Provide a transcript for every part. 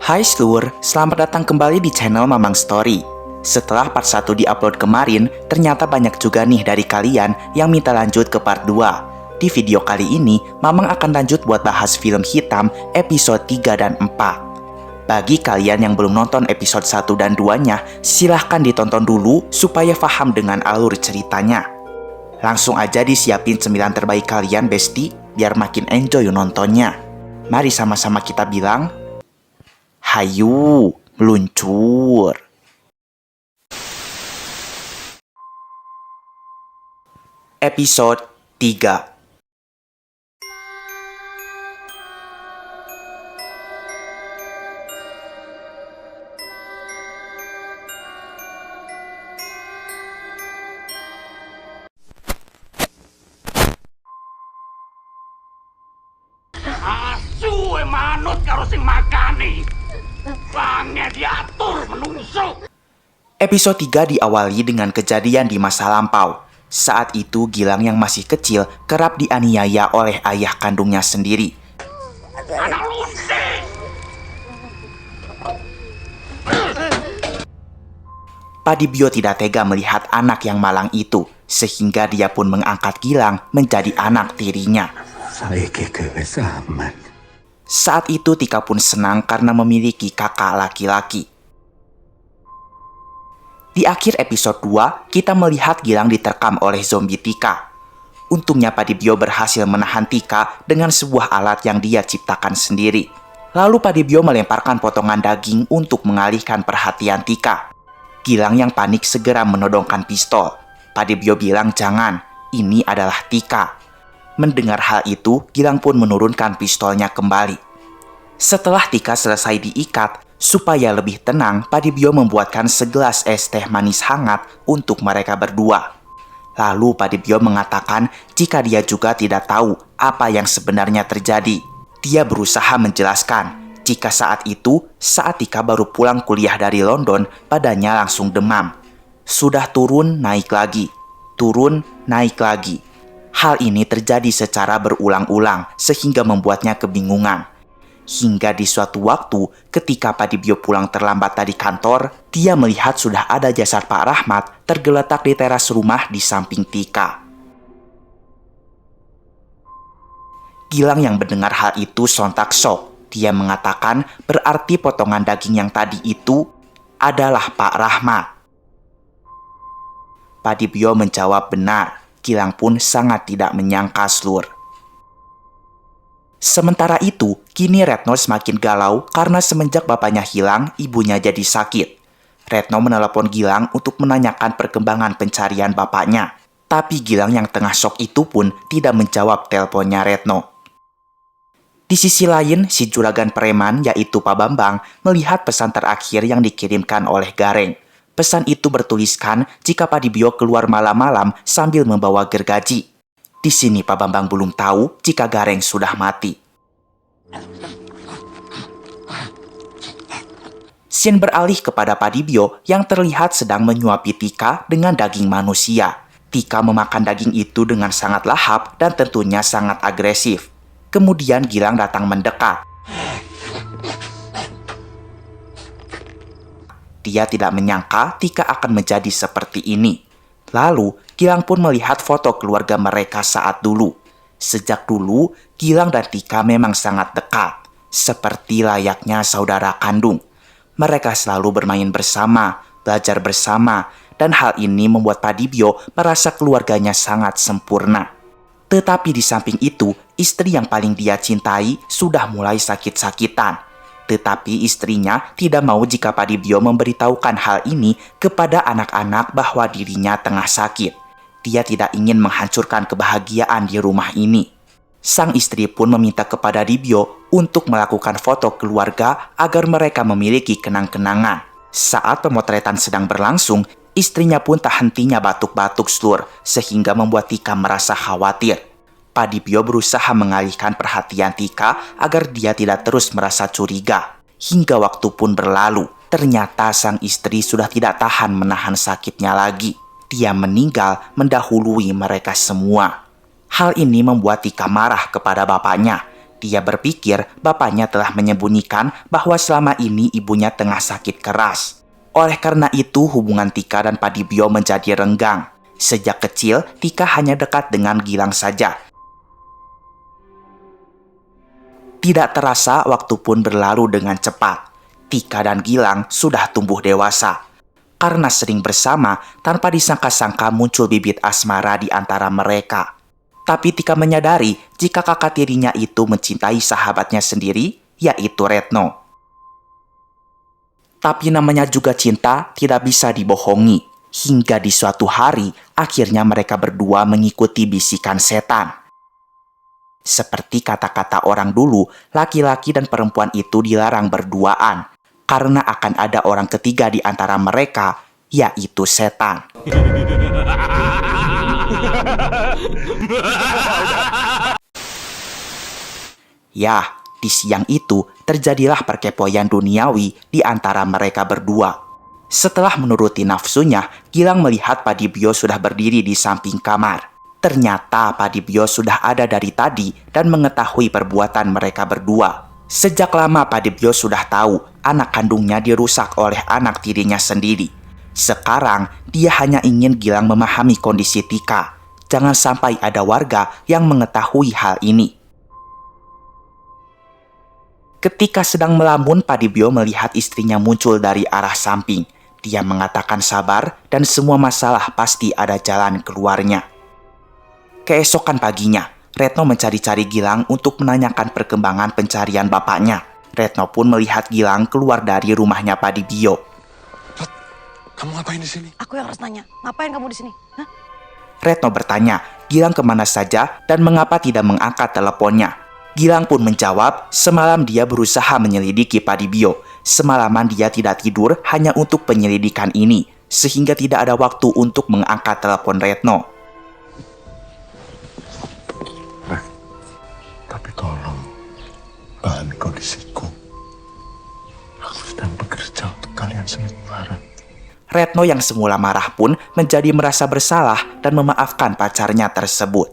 Hai seluruh, selamat datang kembali di channel Mamang Story. Setelah part 1 diupload kemarin, ternyata banyak juga nih dari kalian yang minta lanjut ke part 2. Di video kali ini, Mamang akan lanjut buat bahas film hitam episode 3 dan 4. Bagi kalian yang belum nonton episode 1 dan 2-nya, silahkan ditonton dulu supaya paham dengan alur ceritanya. Langsung aja disiapin 9 terbaik kalian, Besti, biar makin enjoy nontonnya. Mari sama-sama kita bilang, hayu, meluncur. Episode 3. Asu manut karo sing makani. Bange diatur menungso. Episode 3 diawali dengan kejadian di masa lampau. Saat itu Gilang yang masih kecil kerap dianiaya oleh ayah kandungnya sendiri. Anak lunte. Padibio tidak tega melihat anak yang malang itu, sehingga dia pun mengangkat Gilang menjadi anak tirinya. Saiki kebesaman. Saat itu Tika pun senang karena memiliki kakak laki-laki. Di akhir episode 2, kita melihat Gilang diterkam oleh zombie Tika. Untungnya Padibio berhasil menahan Tika dengan sebuah alat yang dia ciptakan sendiri. Lalu Padibio melemparkan potongan daging untuk mengalihkan perhatian Tika. Gilang yang panik segera menodongkan pistol. Padibio bilang jangan, ini adalah Tika. Mendengar hal itu, Gilang pun menurunkan pistolnya kembali. Setelah Tika selesai diikat, supaya lebih tenang, Padibio membuatkan segelas es teh manis hangat untuk mereka berdua. Lalu Padibio mengatakan jika dia juga tidak tahu apa yang sebenarnya terjadi. Dia berusaha menjelaskan jika saat itu, saat Tika baru pulang kuliah dari London, badannya langsung demam. Sudah turun, naik lagi. Turun, naik lagi. Hal ini terjadi secara berulang-ulang sehingga membuatnya kebingungan. Hingga di suatu waktu ketika Padibio pulang terlambat dari kantor, dia melihat sudah ada jasad Pak Rahmat tergeletak di teras rumah di samping Tika. Gilang yang mendengar hal itu sontak shock. Dia mengatakan berarti potongan daging yang tadi itu adalah Pak Rahmat. Padibio menjawab benar. Gilang pun sangat tidak menyangka Slur. Sementara itu, kini Retno semakin galau karena semenjak bapaknya hilang, ibunya jadi sakit. Retno menelepon Gilang untuk menanyakan perkembangan pencarian bapaknya. Tapi Gilang yang tengah shock itu pun tidak menjawab teleponnya Retno. Di sisi lain, si juragan preman yaitu Pak Bambang melihat pesan terakhir yang dikirimkan oleh Gareng. Pesan itu bertuliskan jika Padibio keluar malam-malam sambil membawa gergaji. Di sini Pak Bambang belum tahu jika Gareng sudah mati. Scene beralih kepada Padibio yang terlihat sedang menyuapi Tika dengan daging manusia. Tika memakan daging itu dengan sangat lahap dan tentunya sangat agresif. Kemudian Gilang datang mendekat. Dia tidak menyangka Tika akan menjadi seperti ini. Lalu, Gilang pun melihat foto keluarga mereka saat dulu. Sejak dulu, Gilang dan Tika memang sangat dekat. Seperti layaknya saudara kandung. Mereka selalu bermain bersama, belajar bersama, dan hal ini membuat Padibio merasa keluarganya sangat sempurna. Tetapi di samping itu, istri yang paling dia cintai sudah mulai sakit-sakitan. Tetapi istrinya tidak mau jika Padibio memberitahukan hal ini kepada anak-anak bahwa dirinya tengah sakit. Dia tidak ingin menghancurkan kebahagiaan di rumah ini. Sang istri pun meminta kepada Dibio untuk melakukan foto keluarga agar mereka memiliki kenang-kenangan. Saat pemotretan sedang berlangsung, istrinya pun tak hentinya batuk-batuk Slur sehingga membuat Tika merasa khawatir. Padibio berusaha mengalihkan perhatian Tika agar dia tidak terus merasa curiga. Hingga waktu pun berlalu, ternyata sang istri sudah tidak tahan menahan sakitnya lagi. Dia meninggal mendahului mereka semua. Hal ini membuat Tika marah kepada bapaknya. Dia berpikir bapaknya telah menyembunyikan bahwa selama ini ibunya tengah sakit keras. Oleh karena itu, hubungan Tika dan Padibio menjadi renggang. Sejak kecil, Tika hanya dekat dengan Gilang saja. Tidak terasa, waktu pun berlalu dengan cepat. Tika dan Gilang sudah tumbuh dewasa. Karena sering bersama, tanpa disangka-sangka muncul bibit asmara di antara mereka. Tapi Tika menyadari jika kakak tirinya itu mencintai sahabatnya sendiri, yaitu Retno. Tapi namanya juga cinta tidak bisa dibohongi. Hingga di suatu hari, akhirnya mereka berdua mengikuti bisikan setan. Seperti kata-kata orang dulu, laki-laki dan perempuan itu dilarang berduaan. Karena akan ada orang ketiga di antara mereka, yaitu setan. Ya, di siang itu terjadilah perkepoian duniawi di antara mereka berdua. Setelah menuruti nafsunya, Gilang melihat Padibio sudah berdiri di samping kamar. Ternyata Padibio sudah ada dari tadi dan mengetahui perbuatan mereka berdua. Sejak lama Padibio sudah tahu anak kandungnya dirusak oleh anak tirinya sendiri. Sekarang dia hanya ingin Gilang memahami kondisi Tika. Jangan sampai ada warga yang mengetahui hal ini. Ketika sedang melamun, Padibio melihat istrinya muncul dari arah samping. Dia mengatakan sabar dan semua masalah pasti ada jalan keluarnya. Keesokan paginya, Retno mencari-cari Gilang untuk menanyakan perkembangan pencarian bapaknya. Retno pun melihat Gilang keluar dari rumahnya Padibio. Kamu ngapain di sini? Aku yang harus nanya, ngapain kamu di sini? Hah? Retno bertanya, Gilang kemana saja dan mengapa tidak mengangkat teleponnya. Gilang pun menjawab, semalam dia berusaha menyelidiki Padibio. Semalaman dia tidak tidur hanya untuk penyelidikan ini, sehingga tidak ada waktu untuk mengangkat telepon Retno. Tapi tolong, pahami kondisiku. Aku sedang bekerja untuk kalian semua. Retno yang semula marah pun menjadi merasa bersalah dan memaafkan pacarnya tersebut.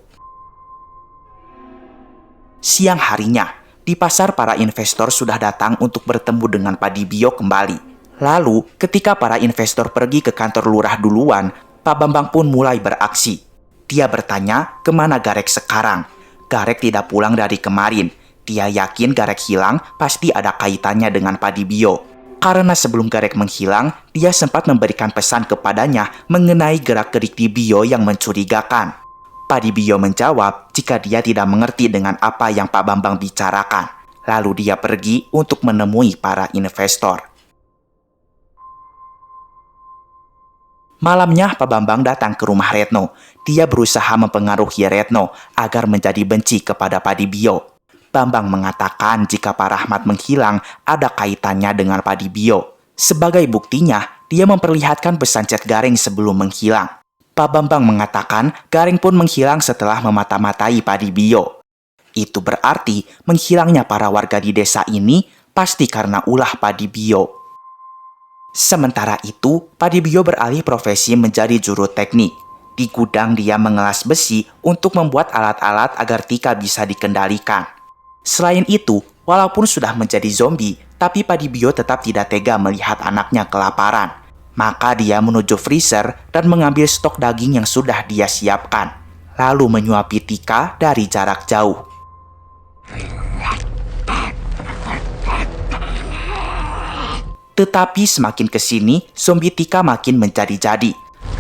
Siang harinya, di pasar para investor sudah datang untuk bertemu dengan Padibio kembali. Lalu, ketika para investor pergi ke kantor lurah duluan, Pak Bambang pun mulai beraksi. Dia bertanya kemana Garek sekarang. Garek tidak pulang dari kemarin. Dia yakin Garek hilang pasti ada kaitannya dengan Padibio. Karena sebelum Garek menghilang, dia sempat memberikan pesan kepadanya mengenai gerak-gerik Dibio yang mencurigakan. Padibio menjawab jika dia tidak mengerti dengan apa yang Pak Bambang bicarakan. Lalu dia pergi untuk menemui para investor. Malamnya Pak Bambang datang ke rumah Retno. Dia berusaha mempengaruhi Retno agar menjadi benci kepada Padibio. Bambang mengatakan jika Pak Rahmat menghilang ada kaitannya dengan Padibio. Sebagai buktinya, dia memperlihatkan pesan chat Gareng sebelum menghilang. Pak Bambang mengatakan Gareng pun menghilang setelah memata-matai Padibio. Itu berarti menghilangnya para warga di desa ini pasti karena ulah Padibio. Sementara itu, Padibio beralih profesi menjadi juru teknik. Di gudang dia mengelas besi untuk membuat alat-alat agar Tika bisa dikendalikan. Selain itu, walaupun sudah menjadi zombie, tapi Padibio tetap tidak tega melihat anaknya kelaparan. Maka dia menuju freezer dan mengambil stok daging yang sudah dia siapkan. Lalu menyuapi Tika dari jarak jauh. Tetapi semakin kesini, zombie Tika makin menjadi-jadi.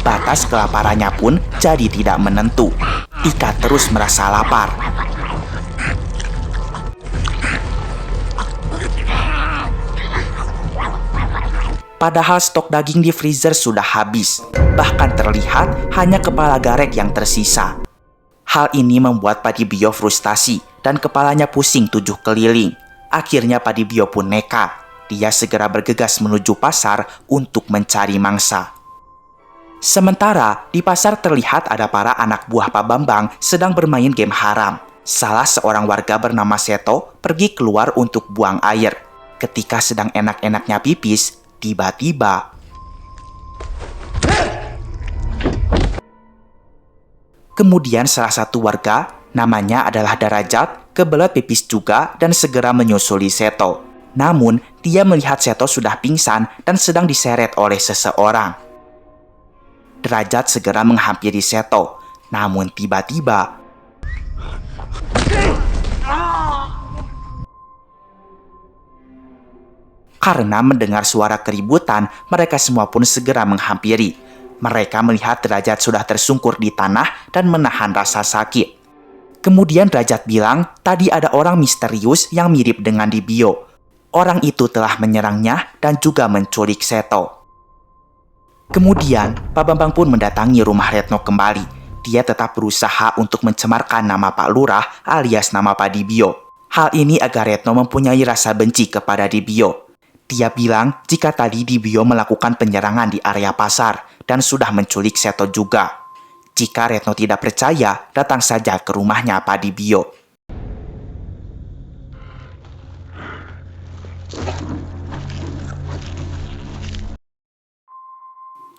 Batas kelaparannya pun jadi tidak menentu. Tika terus merasa lapar. Padahal stok daging di freezer sudah habis. Bahkan terlihat hanya kepala Garek yang tersisa. Hal ini membuat Padibio frustasi dan kepalanya pusing 7 keliling. Akhirnya Padibio pun nekat. Dia segera bergegas menuju pasar untuk mencari mangsa. Sementara di pasar terlihat ada para anak buah Pak Bambang sedang bermain game haram. Salah seorang warga bernama Seto pergi keluar untuk buang air. Ketika sedang enak-enaknya pipis, tiba-tiba kemudian salah satu warga, namanya adalah Darajat, kebelet pipis juga dan segera menyusuli Seto. Namun, dia melihat Seto sudah pingsan dan sedang diseret oleh seseorang. Derajat segera menghampiri Seto, namun tiba-tiba karena mendengar suara keributan, mereka semua pun segera menghampiri. Mereka melihat Derajat sudah tersungkur di tanah dan menahan rasa sakit. Kemudian Derajat bilang, tadi ada orang misterius yang mirip dengan Dibio. Orang itu telah menyerangnya dan juga menculik Seto. Kemudian, Pak Bambang pun mendatangi rumah Retno kembali. Dia tetap berusaha untuk mencemarkan nama Pak Lurah alias nama Pak Dibio. Hal ini agar Retno mempunyai rasa benci kepada Dibio. Dia bilang jika tadi Dibio melakukan penyerangan di area pasar dan sudah menculik Seto juga. Jika Retno tidak percaya, datang saja ke rumahnya Pak Dibio.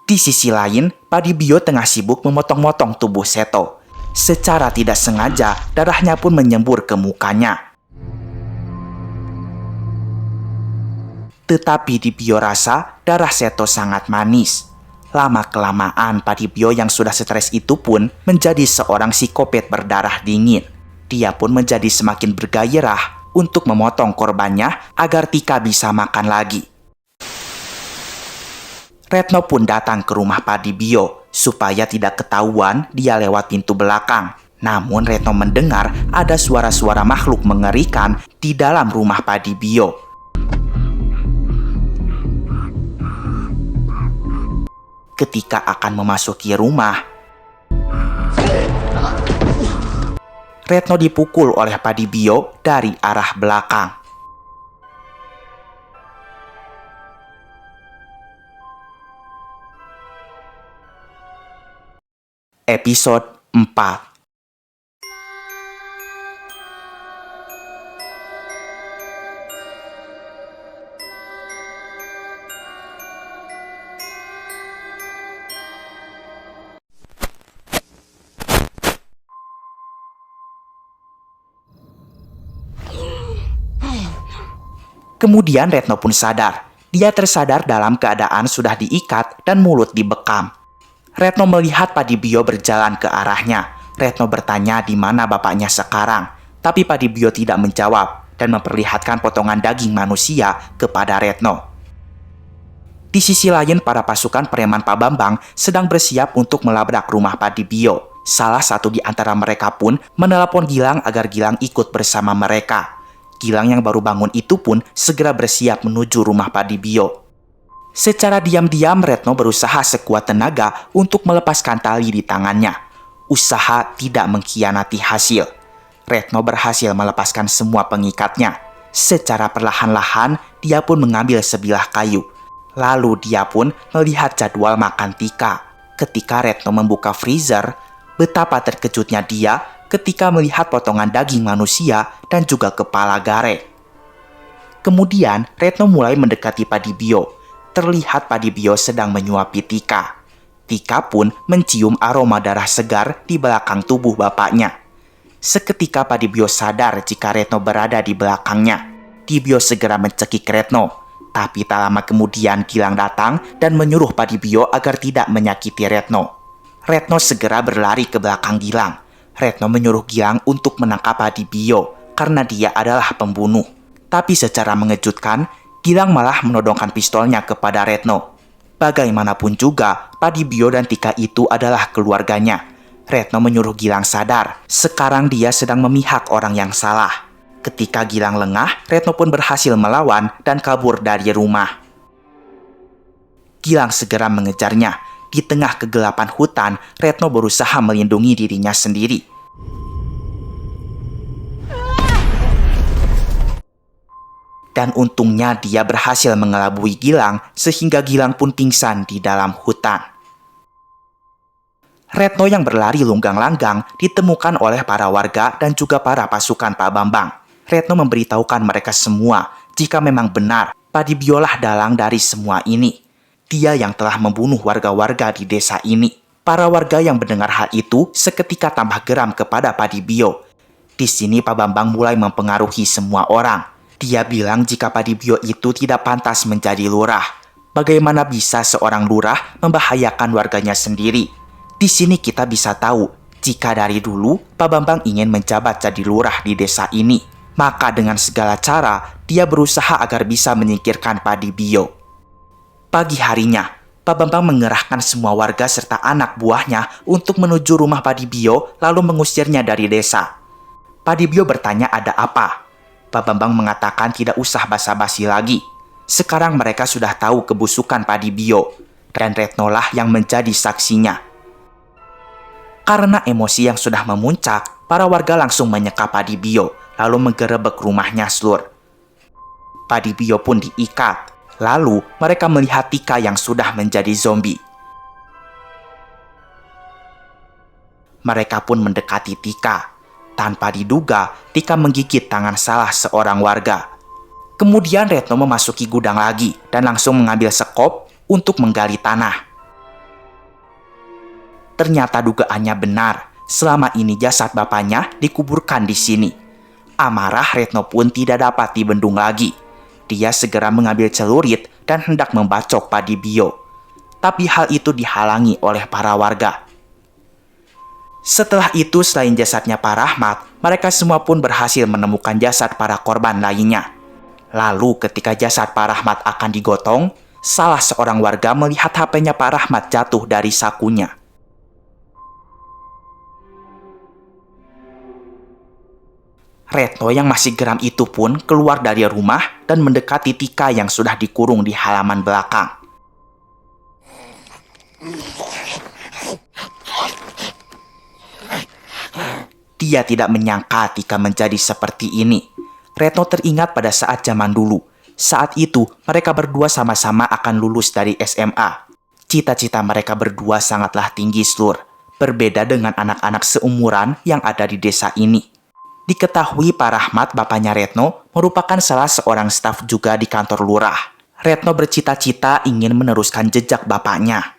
Di sisi lain, Pak Dibio tengah sibuk memotong-motong tubuh Seto. Secara tidak sengaja, darahnya pun menyembur ke mukanya. Tetapi Dibio rasa darah Seto sangat manis. Lama-kelamaan Pak Dibio yang sudah stres itu pun menjadi seorang psikopat berdarah dingin. Dia pun menjadi semakin bergairah untuk memotong korbannya agar Tika bisa makan lagi. Retno pun datang ke rumah Pak Dibio supaya tidak ketahuan dia lewat pintu belakang. Namun Retno mendengar ada suara-suara makhluk mengerikan di dalam rumah Pak Dibio. Ketika akan memasuki rumah, Retno dipukul oleh Pak Dibio dari arah belakang. Episode 4. Kemudian Retno pun sadar. Dia tersadar dalam keadaan sudah diikat dan mulut dibekam. Retno melihat Pak Dibio berjalan ke arahnya. Retno bertanya di mana bapaknya sekarang. Tapi Pak Dibio tidak menjawab dan memperlihatkan potongan daging manusia kepada Retno. Di sisi lain, para pasukan preman Pak Bambang sedang bersiap untuk melabrak rumah Pak Dibio. Salah satu di antara mereka pun menelepon Gilang agar Gilang ikut bersama mereka. Gilang yang baru bangun itu pun segera bersiap menuju rumah Pak Dibio. Secara diam-diam Retno berusaha sekuat tenaga untuk melepaskan tali di tangannya. Usaha tidak mengkhianati hasil. Retno berhasil melepaskan semua pengikatnya. Secara perlahan-lahan dia pun mengambil sebilah kayu. Lalu dia pun melihat jadwal makan Tika. Ketika Retno membuka freezer, betapa terkejutnya dia ketika melihat potongan daging manusia dan juga kepala gare. Kemudian Retno mulai mendekati Pak Dibio. Terlihat Pak Dibio sedang menyuapi Tika. Tika pun mencium aroma darah segar di belakang tubuh bapaknya. Seketika Pak Dibio sadar jika Retno berada di belakangnya. Dibio segera mencekik Retno. Tapi tak lama kemudian Gilang datang dan menyuruh Pak Dibio agar tidak menyakiti Retno. Retno segera berlari ke belakang Gilang. Retno menyuruh Gilang untuk menangkap Pak Dibio karena dia adalah pembunuh. Tapi secara mengejutkan, Gilang malah menodongkan pistolnya kepada Retno. Bagaimanapun juga, Pak Dibio dan Tika itu adalah keluarganya. Retno menyuruh Gilang sadar, sekarang dia sedang memihak orang yang salah. Ketika Gilang lengah, Retno pun berhasil melawan dan kabur dari rumah. Gilang segera mengejarnya. Di tengah kegelapan hutan, Retno berusaha melindungi dirinya sendiri. Dan untungnya dia berhasil mengelabui Gilang sehingga Gilang pun pingsan di dalam hutan. Retno yang berlari lunggang-langgang ditemukan oleh para warga dan juga para pasukan Pak Bambang. Retno memberitahukan mereka semua jika memang benar Pak Dibiolah dalang dari semua ini. Dia yang telah membunuh warga-warga di desa ini. Para warga yang mendengar hal itu seketika tambah geram kepada Pak Dibio. Di sini Pak Bambang mulai mempengaruhi semua orang. Dia bilang jika Padibio itu tidak pantas menjadi lurah. Bagaimana bisa seorang lurah membahayakan warganya sendiri? Di sini kita bisa tahu jika dari dulu Pak Bambang ingin menjabat jadi lurah di desa ini. Maka dengan segala cara dia berusaha agar bisa menyingkirkan Padibio. Pagi harinya, Pak Bambang mengerahkan semua warga serta anak buahnya untuk menuju rumah Padibio lalu mengusirnya dari desa. Padibio bertanya ada apa. Pak Bambang mengatakan tidak usah basa-basi lagi. Sekarang mereka sudah tahu kebusukan Padibio dan Retnolah yang menjadi saksinya. Karena emosi yang sudah memuncak, para warga langsung menyekap Padibio lalu menggerebek rumahnya Slur. Padibio pun diikat. Lalu mereka melihat Tika yang sudah menjadi zombie. Mereka pun mendekati Tika. Tanpa diduga, Tika menggigit tangan salah seorang warga. Kemudian Retno memasuki gudang lagi dan langsung mengambil sekop untuk menggali tanah. Ternyata dugaannya benar. Selama ini jasad bapaknya dikuburkan di sini. Amarah Retno pun tidak dapat dibendung lagi. Dia segera mengambil celurit dan hendak membacok Padibio. Tapi hal itu dihalangi oleh para warga. Setelah itu selain jasadnya Pak Rahmat, mereka semua pun berhasil menemukan jasad para korban lainnya. Lalu ketika jasad Pak Rahmat akan digotong, salah seorang warga melihat HP-nya Pak Rahmat jatuh dari sakunya. Retno yang masih geram itu pun keluar dari rumah dan mendekati Tika yang sudah dikurung di halaman belakang. Dia tidak menyangka Tika menjadi seperti ini. Retno teringat pada saat zaman dulu. Saat itu mereka berdua sama-sama akan lulus dari SMA. Cita-cita mereka berdua sangatlah tinggi, Slur. Berbeda dengan anak-anak seumuran yang ada di desa ini. Diketahui Pak Rahmat, bapaknya Retno, merupakan salah seorang staf juga di kantor lurah. Retno bercita-cita ingin meneruskan jejak bapaknya.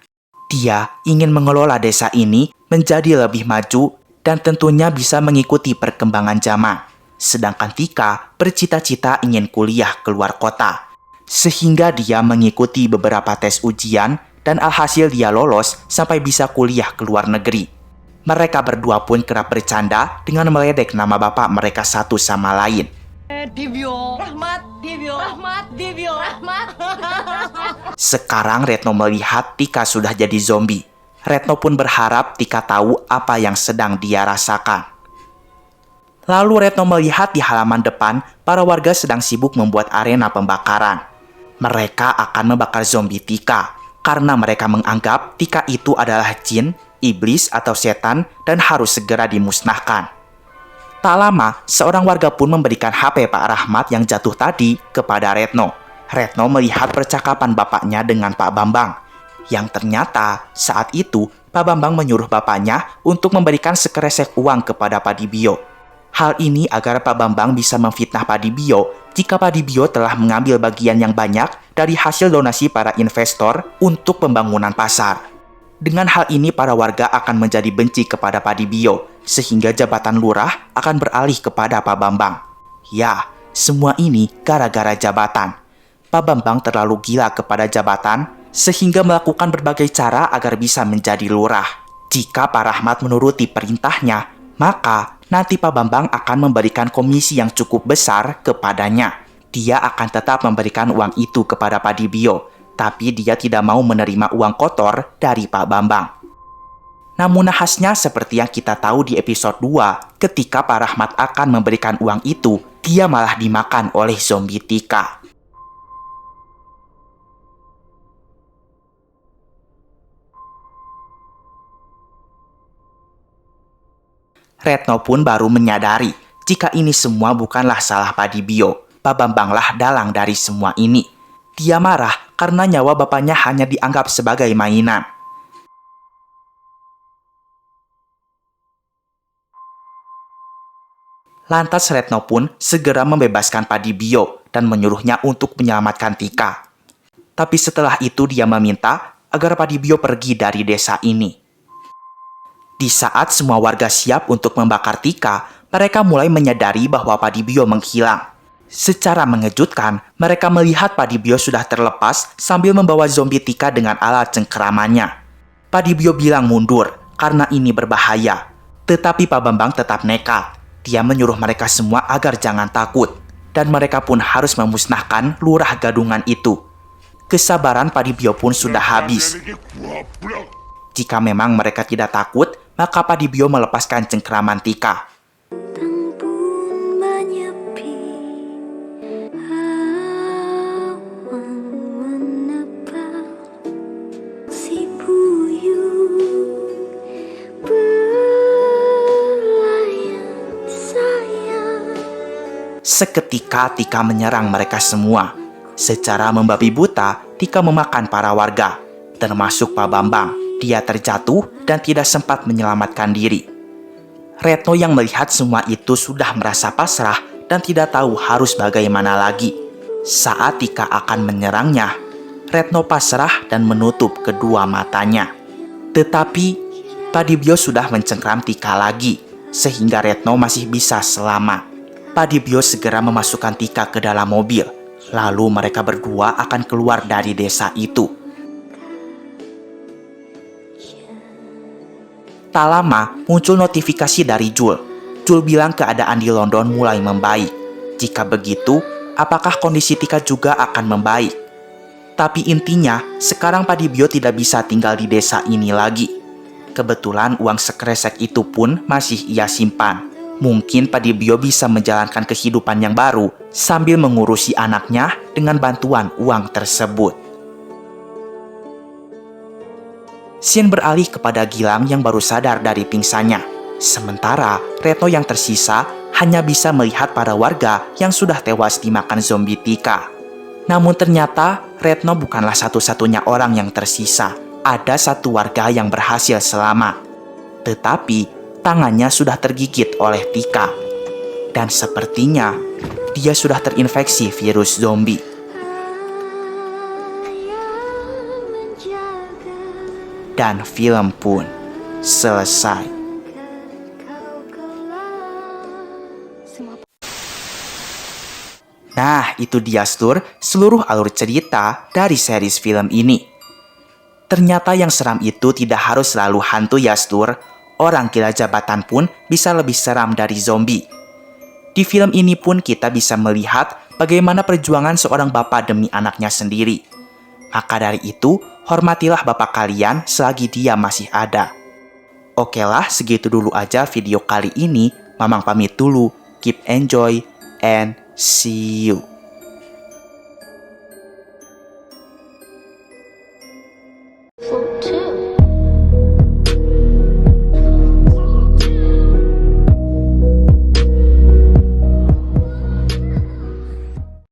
Dia ingin mengelola desa ini menjadi lebih maju dan tentunya bisa mengikuti perkembangan zaman. Sedangkan Tika bercita-cita ingin kuliah keluar kota. Sehingga dia mengikuti beberapa tes ujian dan alhasil dia lolos sampai bisa kuliah ke luar negeri. Mereka berdua pun kerap bercanda dengan meledek nama bapak mereka satu sama lain. Dibio Rahmat, Dibio Rahmat, Dibio Rahmat. Sekarang Retno melihat Tika sudah jadi zombie. Retno pun berharap Tika tahu apa yang sedang dia rasakan. Lalu Retno melihat di halaman depan para warga sedang sibuk membuat arena pembakaran. Mereka akan membakar zombie Tika karena mereka menganggap Tika itu adalah jin, iblis atau setan dan harus segera dimusnahkan. Tak lama, seorang warga pun memberikan HP Pak Rahmat yang jatuh tadi kepada Retno. Retno melihat percakapan bapaknya dengan Pak Bambang. Yang ternyata saat itu Pak Bambang menyuruh bapaknya untuk memberikan sekresek uang kepada Padibio. Hal ini agar Pak Bambang bisa memfitnah Padibio jika Padibio telah mengambil bagian yang banyak dari hasil donasi para investor untuk pembangunan pasar. Dengan hal ini para warga akan menjadi benci kepada Padibio, sehingga jabatan lurah akan beralih kepada Pak Bambang. Ya, semua ini gara-gara jabatan. Pak Bambang terlalu gila kepada jabatan, sehingga melakukan berbagai cara agar bisa menjadi lurah. Jika Pak Rahmat menuruti perintahnya, maka nanti Pak Bambang akan memberikan komisi yang cukup besar kepadanya. Dia akan tetap memberikan uang itu kepada Padibio, tapi dia tidak mau menerima uang kotor dari Pak Bambang. Namun nahasnya seperti yang kita tahu di episode 2, ketika Pak Rahmat akan memberikan uang itu, dia malah dimakan oleh zombie Tika. Retno pun baru menyadari jika ini semua bukanlah salah Padibio. Pak Bambanglah dalang dari semua ini. Dia marah karena nyawa bapaknya hanya dianggap sebagai mainan. Lantas Retno pun segera membebaskan Padibio dan menyuruhnya untuk menyelamatkan Tika. Tapi setelah itu dia meminta agar Padibio pergi dari desa ini. Di saat semua warga siap untuk membakar Tika, mereka mulai menyadari bahwa Padibio menghilang. Secara mengejutkan, mereka melihat Padibio sudah terlepas sambil membawa zombie Tika dengan alat cengkeramannya. Padibio bilang mundur karena ini berbahaya. Tetapi Pak Bambang tetap nekat. Dia menyuruh mereka semua agar jangan takut. Dan mereka pun harus memusnahkan lurah gadungan itu. Kesabaran Padibio pun sudah habis. Jika memang mereka tidak takut, maka Padibio melepaskan cengkeraman Tika. Seketika Tika menyerang mereka semua. Secara membabi buta, Tika memakan para warga, termasuk Pak Bambang. Dia terjatuh dan tidak sempat menyelamatkan diri. Retno yang melihat semua itu sudah merasa pasrah dan tidak tahu harus bagaimana lagi. Saat Tika akan menyerangnya, Retno pasrah dan menutup kedua matanya. Tetapi Padibio sudah mencengkram Tika lagi, sehingga Retno masih bisa selamat. Padibio segera memasukkan Tika ke dalam mobil. Lalu mereka berdua akan keluar dari desa itu. Tak lama muncul notifikasi dari Jul. Jul bilang keadaan di London mulai membaik. Jika begitu, apakah kondisi Tika juga akan membaik? Tapi intinya, sekarang Padibio tidak bisa tinggal di desa ini lagi. Kebetulan uang sekresek itu pun masih ia simpan. Mungkin Padibio bisa menjalankan kehidupan yang baru sambil mengurusi anaknya dengan bantuan uang tersebut. Scene beralih kepada Gilang yang baru sadar dari pingsannya. Sementara Retno yang tersisa hanya bisa melihat para warga yang sudah tewas dimakan zombie Tika. Namun ternyata Retno bukanlah satu-satunya orang yang tersisa. Ada satu warga yang berhasil selamat. Tetapi tangannya sudah tergigit oleh Tika. Dan sepertinya dia sudah terinfeksi virus zombie. Dan film pun selesai. Nah, itu dia seluruh alur cerita dari series film ini. Ternyata yang seram itu tidak harus selalu hantu ya, Orang gila jabatan pun bisa lebih seram dari zombie. Di film ini pun kita bisa melihat bagaimana perjuangan seorang bapak demi anaknya sendiri. Maka dari itu, hormatilah bapak kalian selagi dia masih ada. Oke lah, segitu dulu aja video kali ini. Mamang pamit dulu. Keep enjoy and see you.